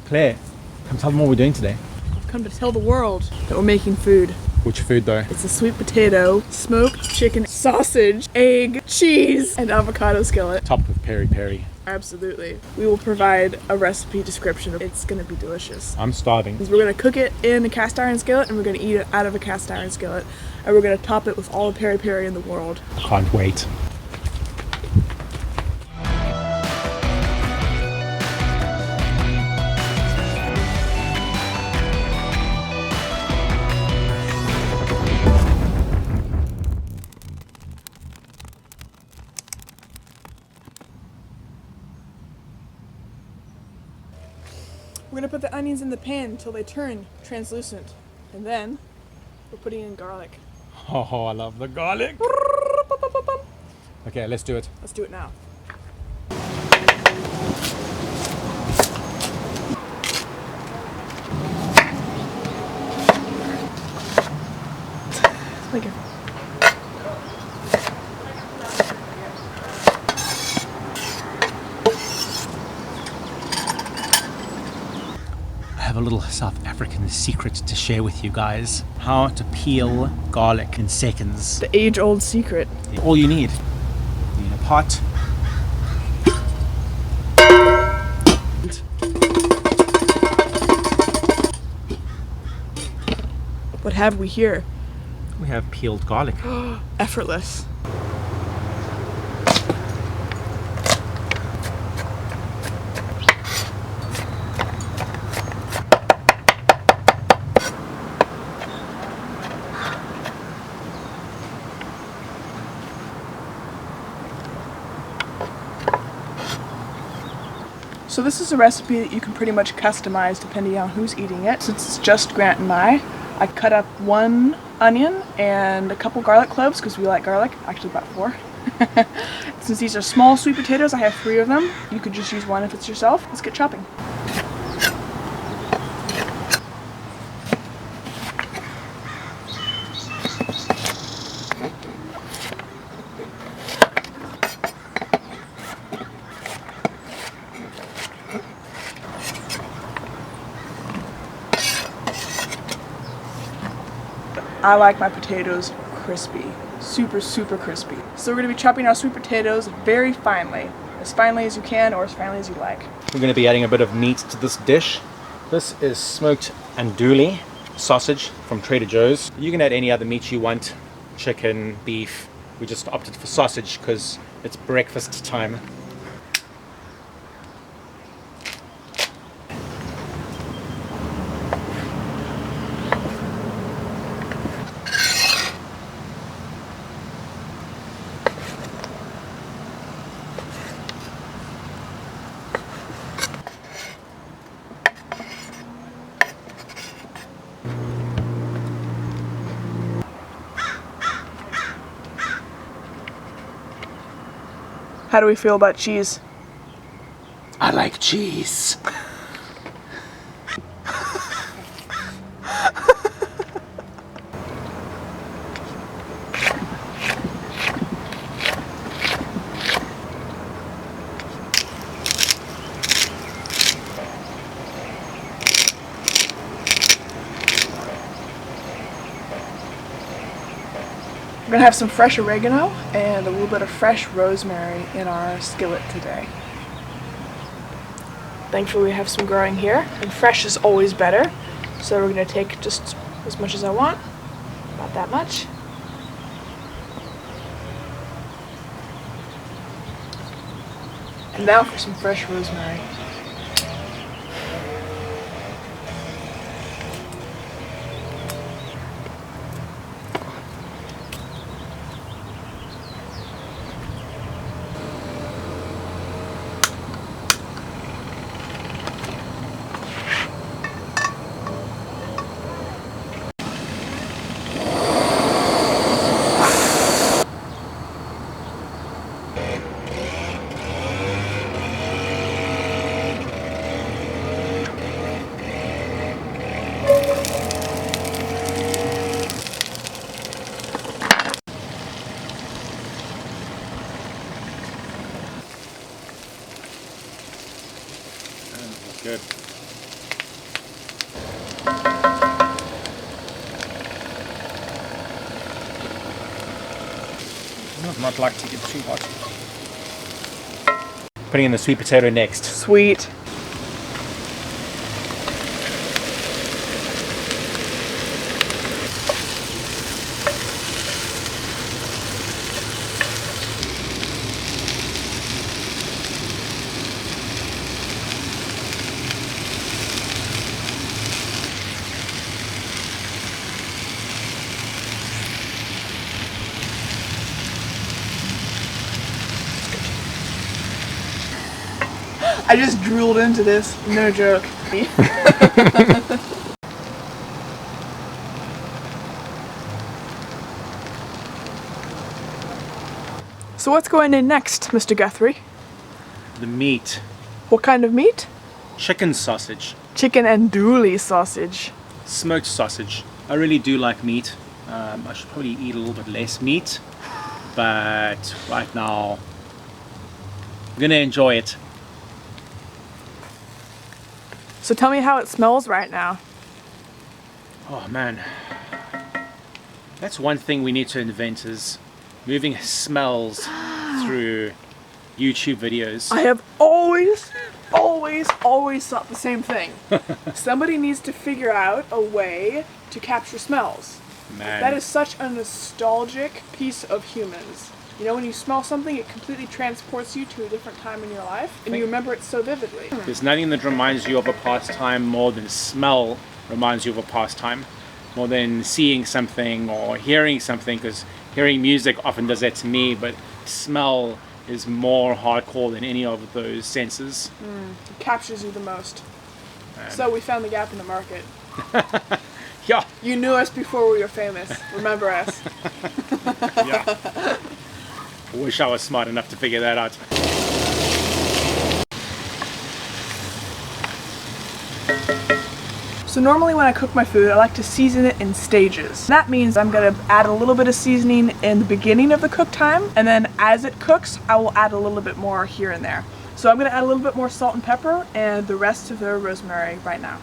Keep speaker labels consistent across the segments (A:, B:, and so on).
A: Claire, come tell them what we're doing today.
B: I've come to tell the world that we're making food.
A: Which food though?
B: It's a sweet potato, smoked chicken, sausage, egg, cheese, and avocado skillet.
A: Topped with peri peri.
B: Absolutely. We will provide a recipe description. It's gonna be delicious.
A: I'm starving.
B: We're gonna cook it in a cast iron skillet and we're gonna eat it out of a cast iron skillet. And we're gonna top it with all the peri peri in the world.
A: I can't wait.
B: We're gonna put the onions in the pan until they turn translucent. And then we're putting in garlic.
A: Oh, I love the garlic. Okay, let's do it.
B: Let's do it now. Like
A: I have a little South African secret to share with you guys. How to peel garlic in seconds.
B: the age-old secret.
A: All you need a pot.
B: What have we here?
A: We have peeled garlic.
B: Effortless. So this is a recipe that you can pretty much customize depending on who's eating it. Since it's just Grant and I cut up 1 onion and a couple garlic cloves because we like garlic, actually about 4. Since these are small sweet potatoes, I have 3 of them. You could just use 1 if it's yourself. Let's get chopping. I like my potatoes crispy, super crispy. So we're going to be chopping our sweet potatoes very finely as you can or as finely as you like.
A: We're going to be adding a bit of meat to this dish. This is smoked andouille sausage from Trader Joe's. You can add any other meat you want, chicken, beef. We just opted for sausage because it's breakfast time.
B: How do we feel about cheese?
A: I like cheese.
B: We're gonna have some fresh oregano and a little bit of fresh rosemary in our skillet today. Thankfully we have some growing here, and fresh is always better. So we're gonna take just as much as I want, about that much. And now for some fresh rosemary.
A: Not like to get too hot. Putting in the sweet potato next.
B: Sweet. I just drooled into this, no joke. So what's going in next, Mr. Guthrie?
A: The meat.
B: What kind of meat?
A: Chicken sausage.
B: Chicken andouille sausage.
A: Smoked sausage. I really do like meat. I should probably eat a little bit less meat, but right now I'm gonna enjoy it.
B: So tell me how it smells right now.
A: Oh man, that's one thing we need to invent, is moving smells through YouTube videos.
B: I have always thought the same thing. Somebody needs to figure out a way to capture smells.
A: Man,
B: That is such a nostalgic piece of humans. You know, when you smell something, it completely transports you to a different time in your life, and you remember it so vividly.
A: there's nothing that reminds you of a pastime more than smell reminds you of a pastime, more than seeing something or hearing something, because hearing music often does that to me, but smell is more hardcore than any of those senses.
B: It captures you the most. So we found the gap in the market.
A: Yeah,
B: You knew us before we were famous. Remember us.
A: yeah. Wish I was smart enough to figure that out.
B: So normally when I cook my food, I like to season it in stages. That means I'm gonna add a little bit of seasoning in the beginning of the cook time, and then as it cooks, I will add a little bit more here and there. So I'm gonna add a little bit more salt and pepper and the rest of the rosemary right now.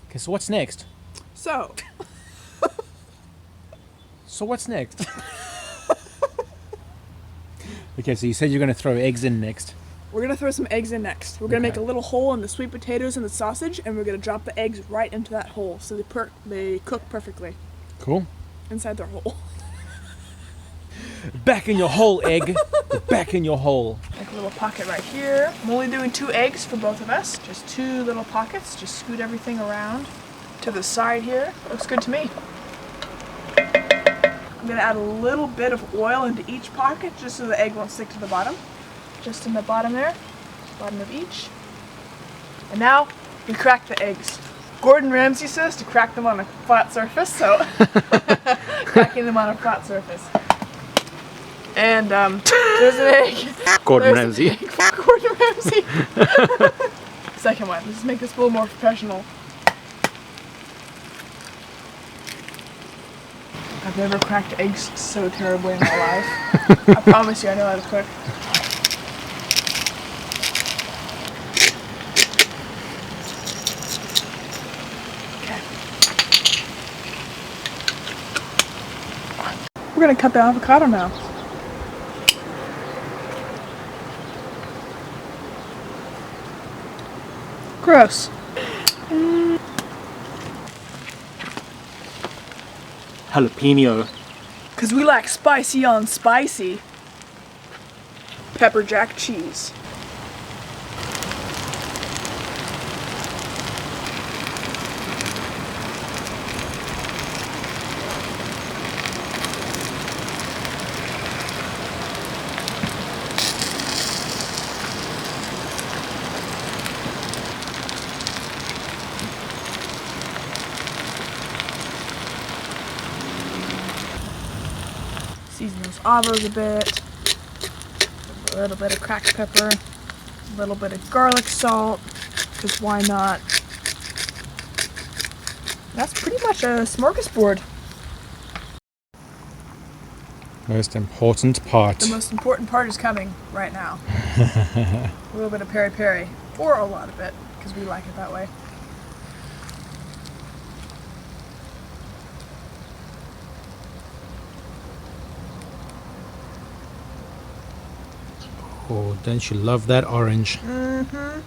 A: Okay, so what's next?
B: So,
A: So what's next? Okay, so you said you're going to throw eggs in next.
B: we're gonna throw some eggs in next. We're gonna make a
A: Okay.
B: little hole in the sweet potatoes and the sausage, and we're gonna drop the eggs right into that hole so they cook perfectly
A: Cool.
B: inside their hole.
A: Back in your hole, egg. Back in your hole.
B: Make a little pocket right here. I'm only doing 2 eggs for both of us. Just 2 little pockets. Just scoot everything around to the side here. Looks good to me. I'm gonna add a little bit of oil into each pocket just so the egg won't stick to the bottom. Just in the bottom there, bottom of each. And now we crack the eggs. Gordon Ramsay says to crack them on a flat surface, so cracking them on a flat surface. And there's an egg.
A: Gordon
B: There's
A: Ramsay.
B: an egg for Gordon Ramsay. Second one. Let's make this a little more professional. I've never cracked eggs so terribly in my life. I promise you, I know how to cook. Okay. We're gonna cut the avocado now. Gross.
A: Jalapeno.
B: Because we like spicy on spicy. Pepper jack cheese. Season those avos a bit. A little bit of cracked pepper. A little bit of garlic salt. because why not? That's pretty much a smorgasbord.
A: Most important part.
B: The most important part is coming right now. A little bit of peri peri, or a lot of it, because we like it that way.
A: Oh, don't you love that orange?
B: Mm-hmm.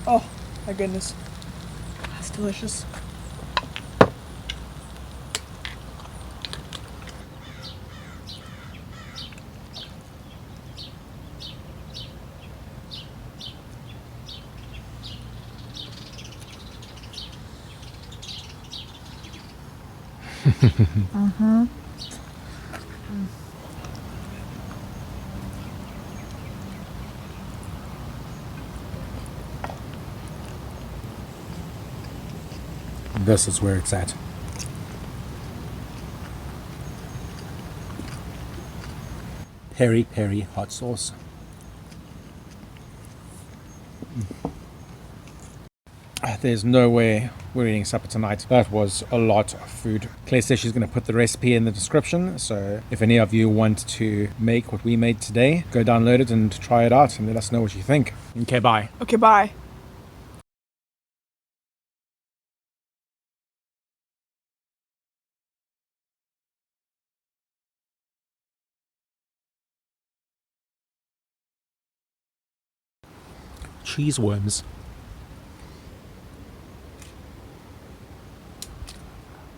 B: Oh, my goodness. That's delicious. Mm-hmm.
A: This is where it's at. Peri Peri hot sauce. There's no way we're eating supper tonight. That was a lot of food. Claire says she's going to put the recipe in the description, so if any of you want to make what we made today, go download it and try it out and let us know what you think. Okay, bye.
B: Okay, bye.
A: Cheese worms.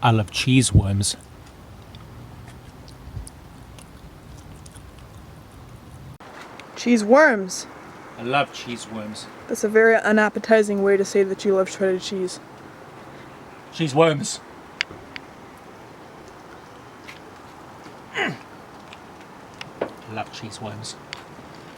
A: I love cheese worms.
B: Cheese worms.
A: I love cheese worms.
B: That's a very unappetizing way to say that you love shredded cheese.
A: Cheese worms. I love cheese worms.